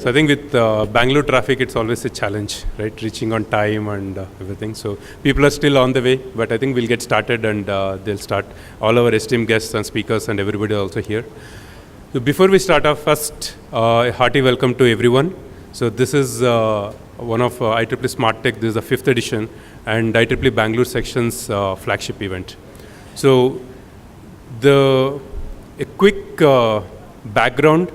So I think with Bangalore traffic, it's always a challenge, right? Reaching on time and everything. So people are still on the way, but I think we'll get started and they'll start. All our esteemed guests and speakers and everybody also here. So before we start off, first, a hearty welcome to everyone. So this is one of IEEE SmartTech. This is the 5th edition and IEEE Bangalore section's flagship event. So a quick background.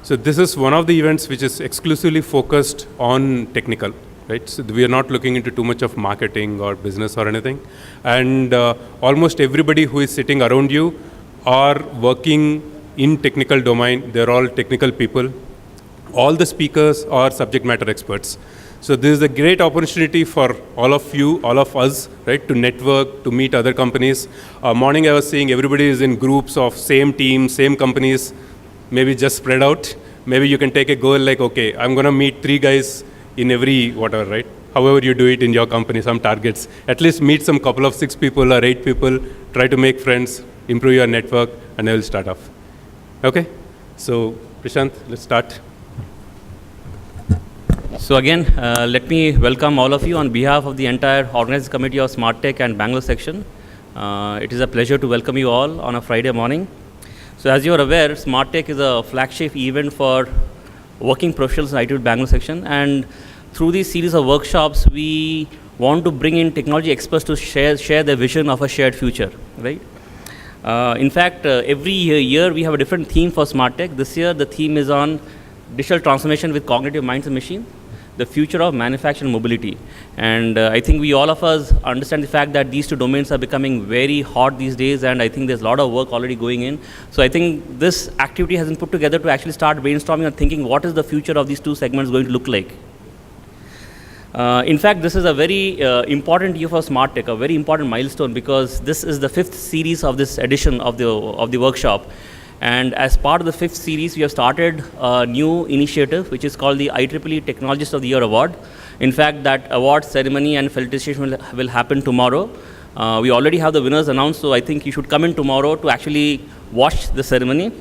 So this is one of the events which is exclusively focused on technical, right? So we are not looking into too much of marketing or business or anything. And almost everybody who is sitting around you are working in technical domain. They're all technical people. All the speakers are subject matter experts. So this is a great opportunity for all of you, all of us, right, to network, to meet other companies. Morning I was seeing everybody is in groups of same team, same companies, maybe just spread out. Maybe you can take a goal like, okay, I'm going to meet 3 guys in every whatever, right? However you do it in your company, some targets. At least meet some couple of 6 people or 8 people, try to make friends, improve your network, and I will start off. Okay? So, Prashant, let's start. So again, let me welcome all of you on behalf of the entire organizing committee of SmartTech and Bangalore section. It is a pleasure to welcome you all on a Friday morning. So as you are aware, SmartTech is a flagship event for working professionals in IEEE Bangalore section, and through this series of workshops, we want to bring in technology experts to share their vision of a shared future, right? In fact, every year we have a different theme for SmartTech. This year the theme is on digital transformation with cognitive minds and machines, the future of manufacturing mobility. And I think all of us understand the fact that these 2 domains are becoming very hot these days, and I think there's a lot of work already going in. So I think this activity has been put together to actually start brainstorming and thinking what is the future of these 2 segments going to look like. In fact, this is a very important year for SmartTech, a very important milestone, because this is the 5th series of this edition of the workshop. And as part of the 5th series, we have started a new initiative, which is called the IEEE Technologist of the Year Award. In fact, that award ceremony and felicitation will happen tomorrow. We already have the winners announced, so I think you should come in tomorrow to actually watch the ceremony.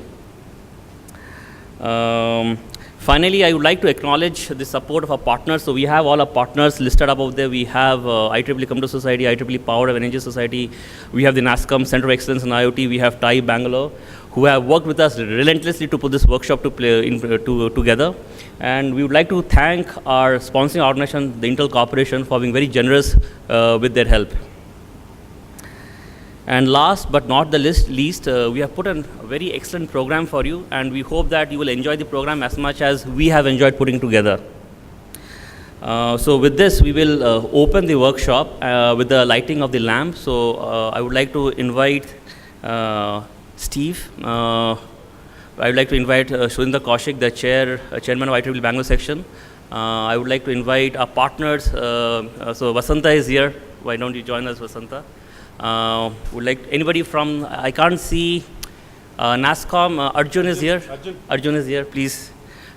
Finally, I would like to acknowledge the support of our partners. So we have all our partners listed above there. We have IEEE Computer Society, IEEE Power of Energy Society. We have the NASCOM Center of Excellence in IoT. We have TIE Bangalore, who have worked with us relentlessly to put this workshop together. And we would like to thank our sponsoring organization, the Intel Corporation, for being very generous with their help. And last but not the least, we have put a very excellent program for you, and we hope that you will enjoy the program as much as we have enjoyed putting together. So with this, we will open the workshop with the lighting of the lamp. So I would like to invite Steve. I would like to invite Surinder Kaushik, the chairman of IEEE Bangalore section. I would like to invite our partners. So Vasanta is here. Why don't you join us, Vasanta? Would like anybody from, I can't see NASCOM, Arjun is here. Arjun is here, please.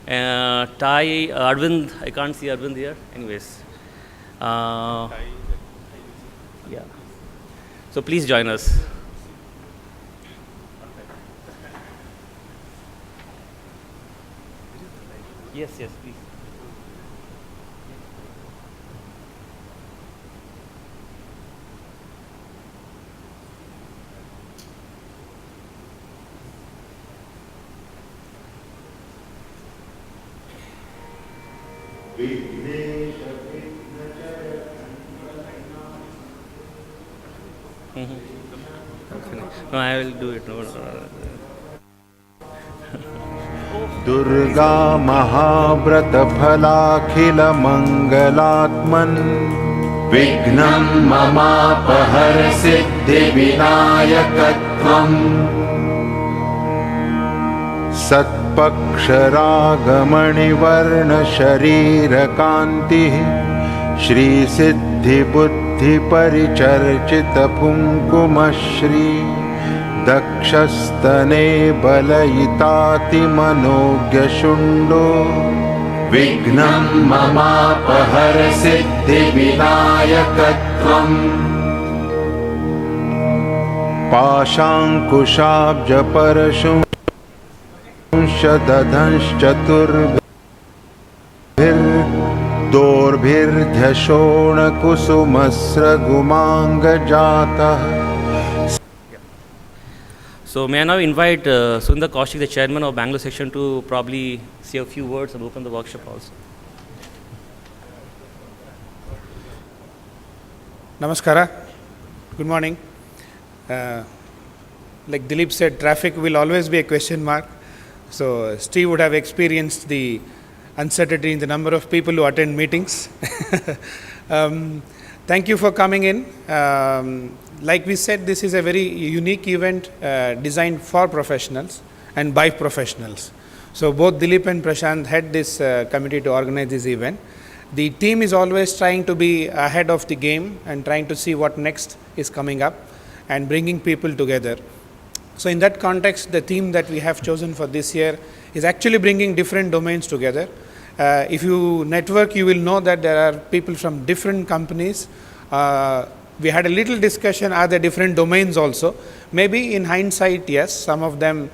Tai, Arvind, I can't see Arvind here. Anyways. Yeah. So please join us. Yes, please. No, I will do it. No. Durga महाव्रत फलाखिल मंगलात्मन विघ्नं ममापहर सिद्धि विनायकत्वं सत्पक्षरागमणिवर्ण शरीर कान्तिः श्री सिद्धि बुद्धि परिचर्चित पुंकुमश्री दक्षस्तने बलयितातिमनोज्ञशुण्डो विघ्नं ममापहर सिद्धि विनायकत्वम् पाशाङ्कुशाब्जपरशुंशदधंश्चतुर्भुजः दोर्भिर्ध्यशोणकुसुमस्रगुमाङ्गजातः. So may I now invite Sundar Kaushik, the chairman of Bangalore section, to probably say a few words and open the workshop also. Namaskara. Good morning. Like Dilip said, traffic will always be a question mark. So Steve would have experienced the uncertainty in the number of people who attend meetings. Thank you for coming in. Like we said, this is a very unique event designed for professionals and by professionals. So both Dilip and Prashant had this committee to organize this event. The team is always trying to be ahead of the game and trying to see what next is coming up and bringing people together. So in that context, the theme that we have chosen for this year is actually bringing different domains together. If you network, you will know that there are people from different companies. We had a little discussion, are there different domains also? Maybe in hindsight, yes, some of them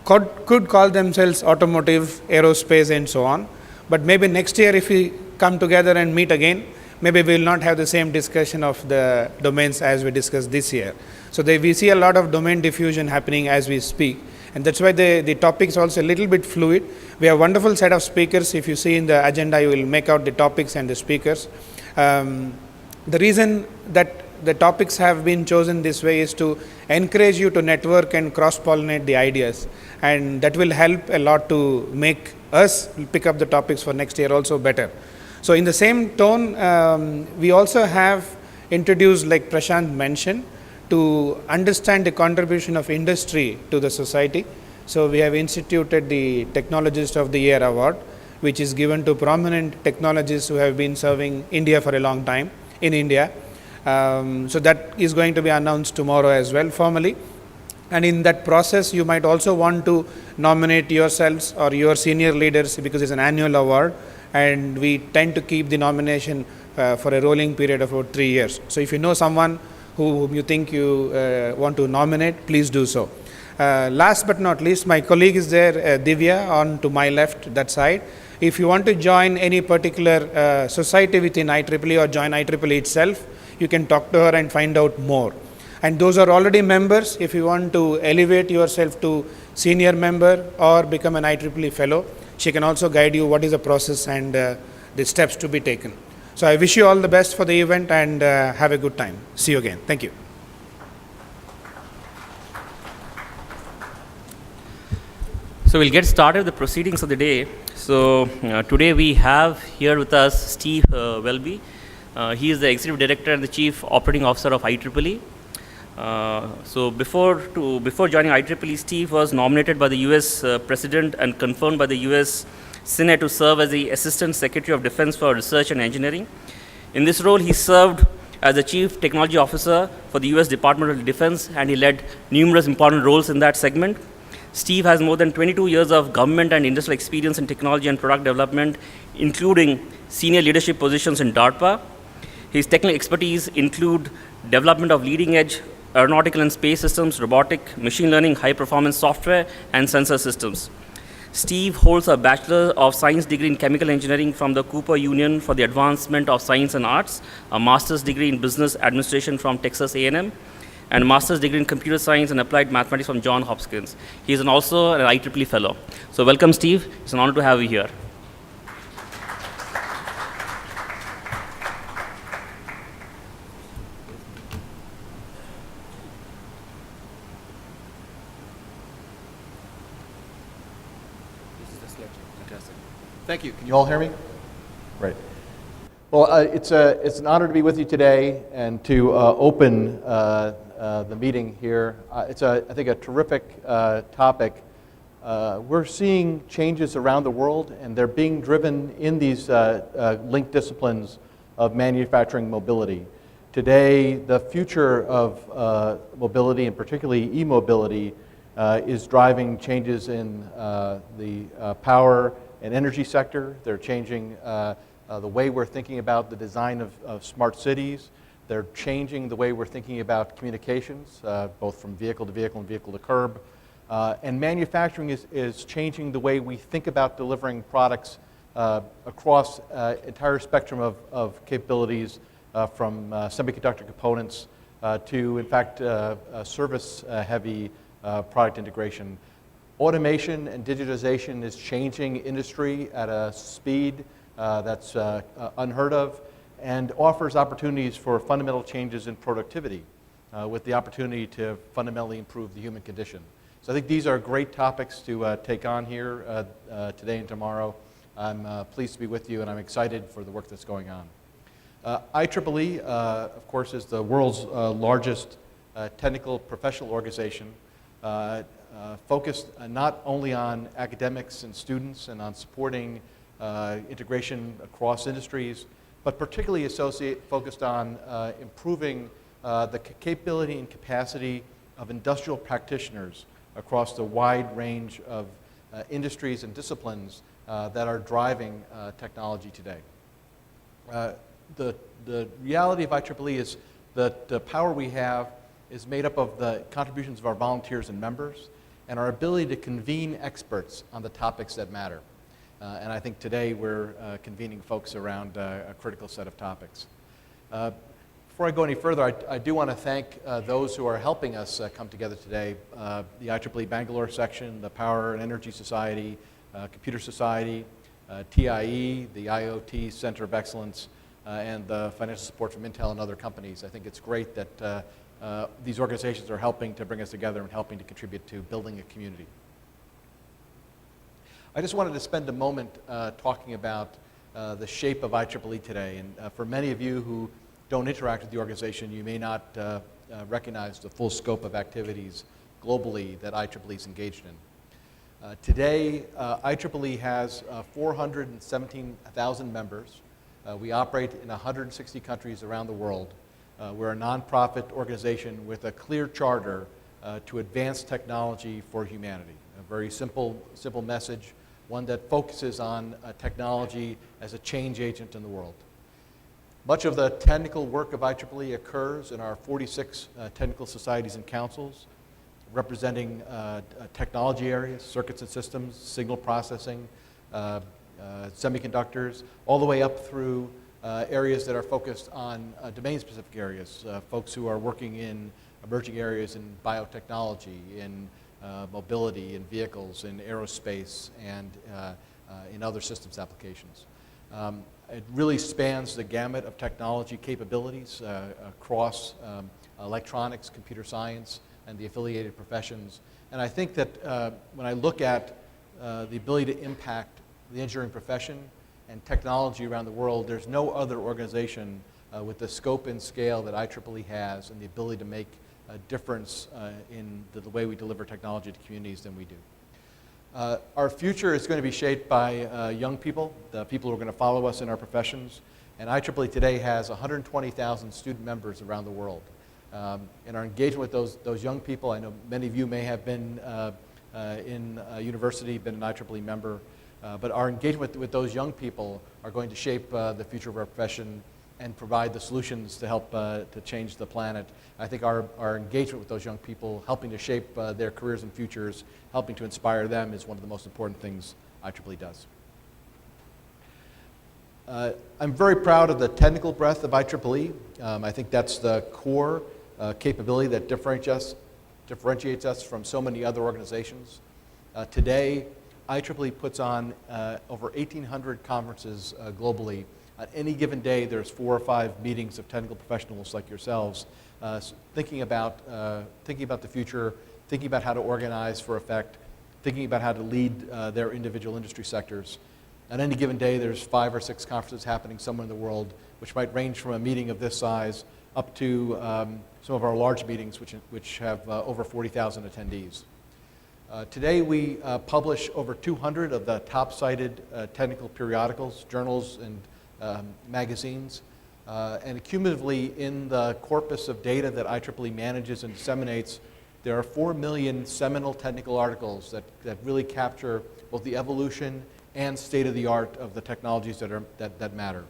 could call themselves automotive, aerospace and so on. But maybe next year if we come together and meet again, maybe we will not have the same discussion of the domains as we discussed this year. So we see a lot of domain diffusion happening as we speak. And that's why the topics also a little bit fluid. We have a wonderful set of speakers. If you see in the agenda, you will make out the topics and the speakers. The reason that the topics have been chosen this way is to encourage you to network and cross-pollinate the ideas. And that will help a lot to make us pick up the topics for next year also better. So in the same tone, we also have introduced, like Prashant mentioned, to understand the contribution of industry to the society. So we have instituted the Technologist of the Year award, which is given to prominent technologists who have been serving India for a long time in India. So that is going to be announced tomorrow as well formally. And in that process, you might also want to nominate yourselves or your senior leaders, because it's an annual award, and we tend to keep the nomination for a rolling period of about 3 years. So if you know someone whom you think you want to nominate, please do so. Last but not least, my colleague is there, Divya, on to my left, that side. If you want to join any particular society within IEEE or join IEEE itself, you can talk to her and find out more. And those are already members. If you want to elevate yourself to senior member or become an IEEE fellow, she can also guide you what is the process and the steps to be taken. So I wish you all the best for the event and have a good time. See you again. Thank you. So we'll get started with the proceedings of the day. So today we have here with us Steve Welby. He is the Executive Director and the Chief Operating Officer of IEEE. So before joining IEEE, Steve was nominated by the US President and confirmed by the US Senate to serve as the Assistant Secretary of Defense for Research and Engineering. In this role, he served as the Chief Technology Officer for the US Department of Defense, and he led numerous important roles in that segment. Steve has more than 22 years of government and industrial experience in technology and product development, including senior leadership positions in DARPA. His technical expertise include development of leading-edge aeronautical and space systems, robotic, machine learning, high-performance software, and sensor systems. Steve holds a Bachelor of Science degree in Chemical Engineering from the Cooper Union for the Advancement of Science and Arts, a Master's degree in Business Administration from Texas A&M, and a Master's degree in Computer Science and Applied Mathematics from Johns Hopkins. He is also an IEEE Fellow. So welcome, Steve. It's an honor to have you here. Thank you. Can you all hear me? Great. Well, it's an honor to be with you today and to open the meeting here. It's, I think, a terrific topic. We're seeing changes around the world, and they're being driven in these linked disciplines of manufacturing mobility. Today, the future of mobility, and particularly e-mobility, is driving changes in the power and energy sector. They're changing the way we're thinking about the design of smart cities. They're changing the way we're thinking about communications, both from vehicle to vehicle and vehicle to curb. And manufacturing is changing the way we think about delivering products across entire spectrum of capabilities from semiconductor components to, in fact, service-heavy product integration. Automation and digitization is changing industry at a speed that's unheard of and offers opportunities for fundamental changes in productivity with the opportunity to fundamentally improve the human condition. So I think these are great topics to take on here today and tomorrow. I'm pleased to be with you, and I'm excited for the work that's going on. IEEE, of course, is the world's largest technical professional organization, focused not only on academics and students and on supporting integration across industries, but particularly focused on improving the capability and capacity of industrial practitioners across the wide range of industries and disciplines that are driving technology today. The reality of IEEE is that the power we have is made up of the contributions of our volunteers and members and our ability to convene experts on the topics that matter. And I think today we're convening folks around a critical set of topics. Before I go any further, I do want to thank those who are helping us come together today. The IEEE Bangalore section, the Power and Energy Society, Computer Society, TIE, the IoT Center of Excellence, and the financial support from Intel and other companies. I think it's great that these organizations are helping to bring us together and helping to contribute to building a community. I just wanted to spend a moment talking about the shape of IEEE today. And for many of you who don't interact with the organization, you may not recognize the full scope of activities globally that IEEE is engaged in. Today, IEEE has 417,000 members. We operate in 160 countries around the world. We're a nonprofit organization with a clear charter to advance technology for humanity. A very simple message, one that focuses on technology as a change agent in the world. Much of the technical work of IEEE occurs in our 46 technical societies and councils, representing technology areas, circuits and systems, signal processing, semiconductors, all the way up through areas that are focused on domain-specific areas, folks who are working in emerging areas in biotechnology, in mobility, in vehicles, in aerospace, and in other systems applications. It really spans the gamut of technology capabilities across electronics, computer science, and the affiliated professions. And I think that when I look at the ability to impact the engineering profession and technology around the world, there's no other organization with the scope and scale that IEEE has and the ability to make a difference in the way we deliver technology to communities than we do. Our future is going to be shaped by young people, the people who are going to follow us in our professions. And IEEE today has 120,000 student members around the world. And our engagement with those young people, I know many of you may have been in a university, been an IEEE member, but our engagement with those young people are going to shape the future of our profession and provide the solutions to help to change the planet. I think our engagement with those young people, helping to shape their careers and futures, helping to inspire them is one of the most important things IEEE does. I'm very proud of the technical breadth of IEEE. I think that's the core capability that differentiates us from so many other organizations. Today, IEEE puts on over 1,800 conferences globally. On any given day, there's 4 or 5 meetings of technical professionals like yourselves thinking about the future, thinking about how to organize for effect, thinking about how to lead their individual industry sectors. On any given day, there's 5 or 6 conferences happening somewhere in the world, which might range from a meeting of this size up to some of our large meetings, which have over 40,000 attendees. Today, we publish over 200 of the top-cited technical periodicals, journals, and magazines. And cumulatively, in the corpus of data that IEEE manages and disseminates, there are 4 million seminal technical articles that really capture both the evolution and state-of-the-art of the technologies that matter.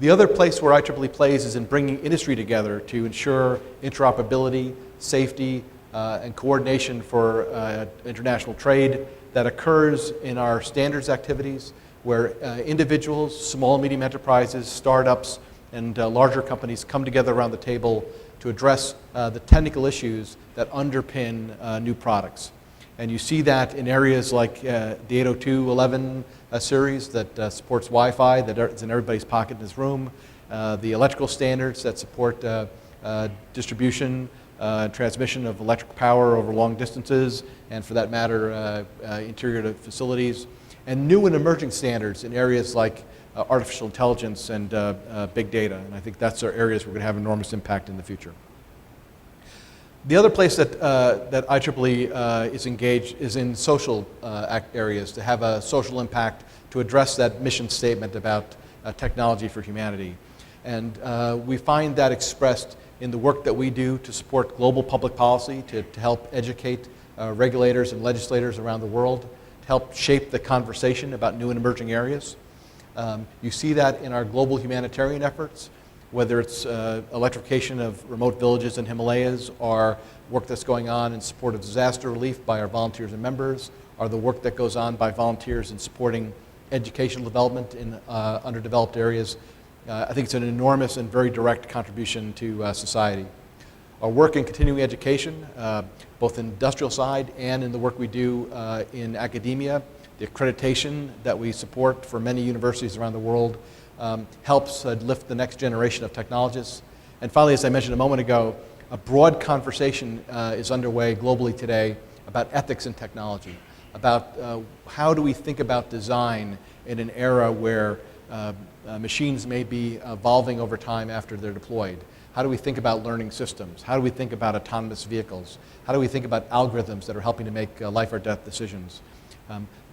The other place where IEEE plays is in bringing industry together to ensure interoperability, safety, and coordination for international trade that occurs in our standards activities, where individuals, small and medium enterprises, startups, and larger companies come together around the table to address the technical issues that underpin new products. And you see that in areas like the 802.11 series that supports Wi-Fi, that is in everybody's pocket in this room, the electrical standards that support distribution and transmission of electric power over long distances, and for that matter, interior facilities, and new and emerging standards in areas like artificial intelligence and big data. And I think that's our areas we're going to have enormous impact in the future. The other place that IEEE is engaged is in social areas, to have a social impact, to address that mission statement about technology for humanity. And we find that expressed in the work that we do to support global public policy, to help educate regulators and legislators around the world, to help shape the conversation about new and emerging areas. You see that in our global humanitarian efforts, whether it's electrification of remote villages in Himalayas, or work that's going on in support of disaster relief by our volunteers and members, or the work that goes on by volunteers in supporting educational development in underdeveloped areas. I think it's an enormous and very direct contribution to society. Our work in continuing education, both in the industrial side and in the work we do in academia, the accreditation that we support for many universities around the world, helps lift the next generation of technologists. And finally, as I mentioned a moment ago, a broad conversation is underway globally today about ethics in technology, about how do we think about design in an era where machines may be evolving over time after they're deployed. How do we think about learning systems? How do we think about autonomous vehicles? How do we think about algorithms that are helping to make life or death decisions?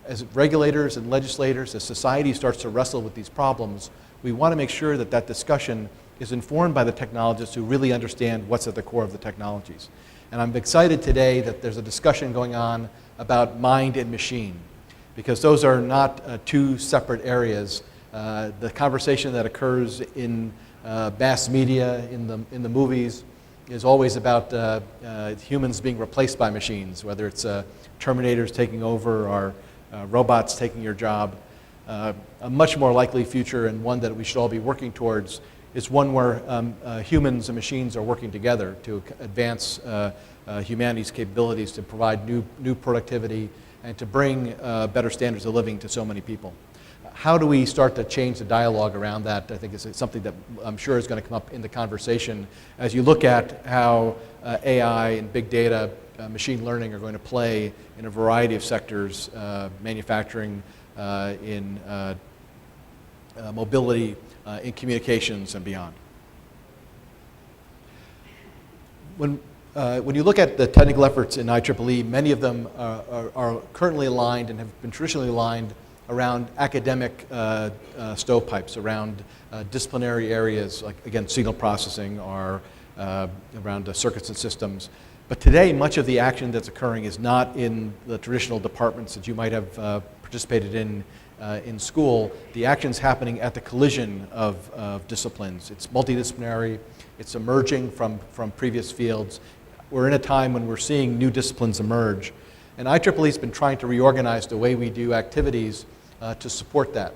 As regulators and legislators, as society starts to wrestle with these problems, we want to make sure that that discussion is informed by the technologists who really understand what's at the core of the technologies. And I'm excited today that there's a discussion going on about mind and machine, because those are not two separate areas. The conversation that occurs in mass media, in the movies, is always about humans being replaced by machines, whether it's Terminators taking over or robots taking your job. A much more likely future, and one that we should all be working towards, is one where humans and machines are working together to advance humanity's capabilities, to provide new productivity, and to bring better standards of living to so many people. How do we start to change the dialogue around that? I think is something that I'm sure is going to come up in the conversation as you look at how AI and big data, machine learning are going to play in a variety of sectors, manufacturing, in mobility, in communications, and beyond. When you look at the technical efforts in IEEE, many of them are currently aligned and have been traditionally aligned around academic stovepipes, around disciplinary areas, like, again, signal processing, or around circuits and systems. But today, much of the action that's occurring is not in the traditional departments that you might have participated in school. The action's happening at the collision of disciplines. It's multidisciplinary, it's emerging from previous fields. We're in a time when we're seeing new disciplines emerge. And IEEE's been trying to reorganize the way we do activities to support that.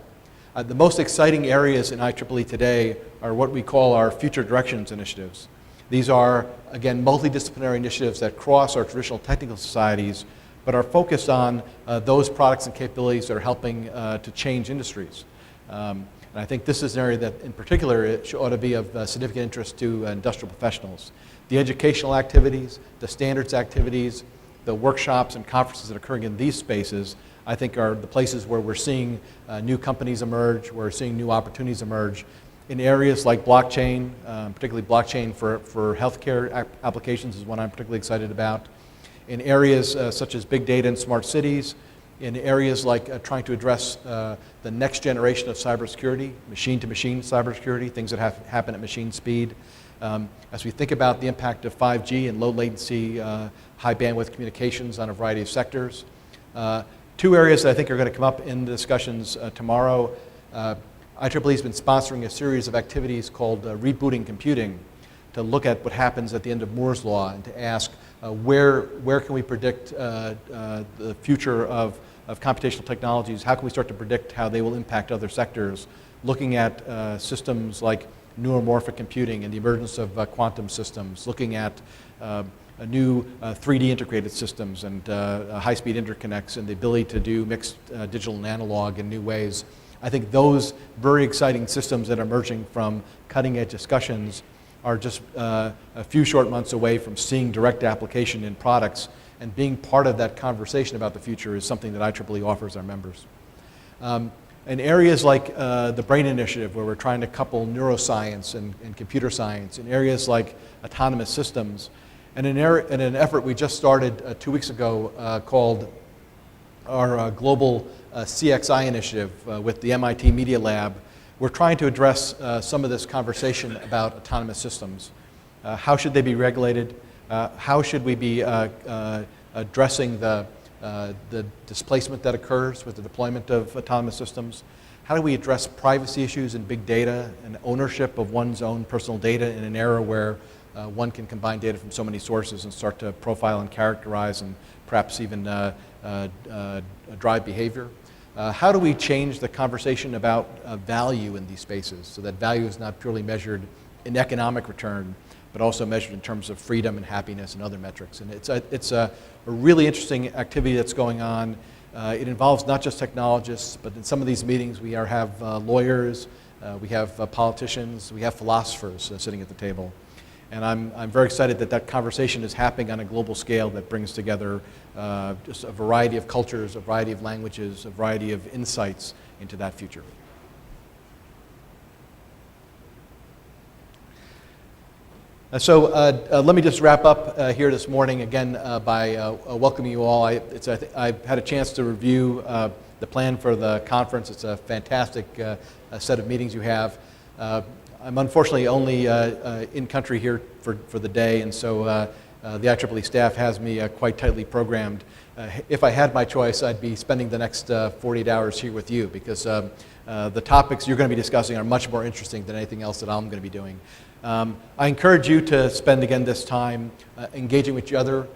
The most exciting areas in IEEE today are what we call our Future Directions initiatives. These are, again, multidisciplinary initiatives that cross our traditional technical societies, but are focused on those products and capabilities that are helping to change industries. And I think this is an area that, in particular, it ought to be of significant interest to industrial professionals. The educational activities, the standards activities, the workshops and conferences that are occurring in these spaces, I think, are the places where we're seeing new companies emerge, we're seeing new opportunities emerge in areas like blockchain, particularly blockchain for healthcare applications is one I'm particularly excited about. In areas such as big data and smart cities, in areas like trying to address the next generation of cybersecurity, machine-to-machine cybersecurity, things that happen at machine speed. As we think about the impact of 5G and low latency, high bandwidth communications on a variety of sectors. Two areas that I think are going to come up in the discussions tomorrow. IEEE has been sponsoring a series of activities called Rebooting Computing, to look at what happens at the end of Moore's Law and to ask where can we predict the future of of computational technologies, how can we start to predict how they will impact other sectors, looking at systems like neuromorphic computing and the emergence of quantum systems, looking at new 3D integrated systems and high-speed interconnects and the ability to do mixed digital and analog in new ways. I think those very exciting systems that are emerging from cutting-edge discussions are just a few short months away from seeing direct application in products, and being part of that conversation about the future is something that IEEE offers our members. In areas like the BRAIN Initiative, where we're trying to couple neuroscience and computer science, in areas like autonomous systems, and in an effort we just started 2 weeks ago called our Global CXI Initiative with the MIT Media Lab, we're trying to address some of this conversation about autonomous systems. How should they be regulated? How should we be addressing the displacement that occurs with the deployment of autonomous systems? How do we address privacy issues and big data and ownership of one's own personal data in an era where one can combine data from so many sources and start to profile and characterize and perhaps even drive behavior? How do we change the conversation about value in these spaces so that value is not purely measured in economic return, but also measured in terms of freedom and happiness and other metrics? And it's a really interesting activity that's going on. It involves not just technologists, but in some of these meetings we have lawyers, we have politicians, we have philosophers sitting at the table. And I'm very excited that that conversation is happening on a global scale that brings together just a variety of cultures, a variety of languages, a variety of insights into that future. So let me just wrap up here this morning again by welcoming you all. I've had a chance to review the plan for the conference. It's a fantastic set of meetings you have. I'm unfortunately only in country here for the day, and so the IEEE staff has me quite tightly programmed. If I had my choice, I'd be spending the next 48 hours here with you, because the topics you're going to be discussing are much more interesting than anything else that I'm going to be doing. I encourage you to spend again this time engaging with each other.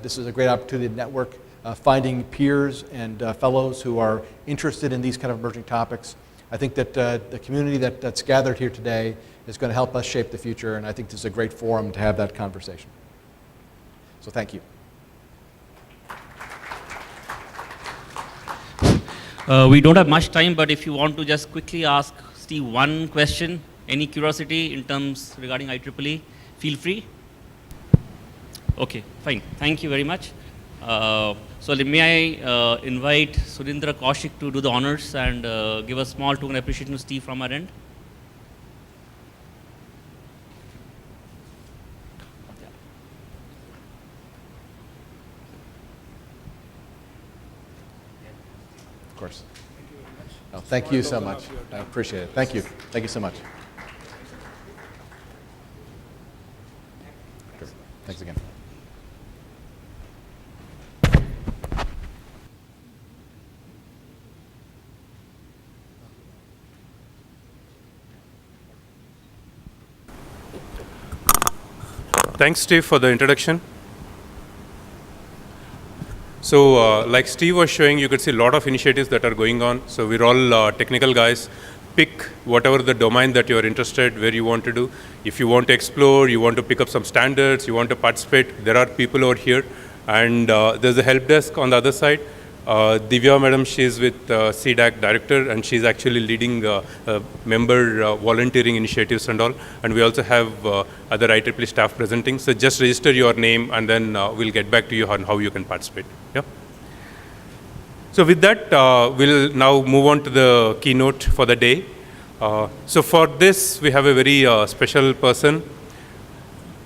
This is a great opportunity to network, finding peers and fellows who are interested in these kind of emerging topics. I think that the community that's gathered here today is going to help us shape the future, and I think this is a great forum to have that conversation. So thank you. We don't have much time, but if you want to just quickly ask Steve one question, any curiosity in terms regarding IEEE, feel free. Okay, fine. Thank you very much. So may I invite Surindra Kaushik to do the honors and give a small token appreciation to Steve from our end. Of course. Oh, thank you so much. I appreciate it. Thank you. Thank you so much. Thanks again. Thanks, Steve, for the introduction. So like Steve was showing, you could see a lot of initiatives that are going on. So we're all technical guys. Pick whatever the domain that you're interested, where you want to do. If you want to explore, you want to pick up some standards, you want to participate, there are people over here. And there's a help desk on the other side. Divya madam, she's with CDAC director, and she's actually leading member volunteering initiatives and all. And we also have other IEEE staff presenting. So just register your name, and then we'll get back to you on how you can participate. Yeah. So with that, we'll now move on to the keynote for the day. So for this, we have a very special person.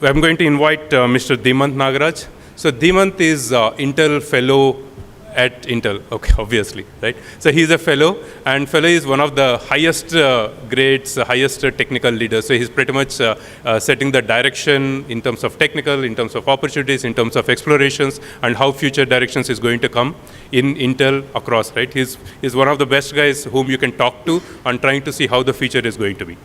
I'm going to invite Mr. Dhimant Nagaraj. So Dhimant is Intel fellow at Intel, okay, obviously, right? So he's a fellow, and fellow is one of the highest grades, highest technical leaders. So he's pretty much setting the direction in terms of technical, in terms of opportunities, in terms of explorations, and how future directions is going to come in Intel across, right? He's one of the best guys whom you can talk to on trying to see how the future is going to be.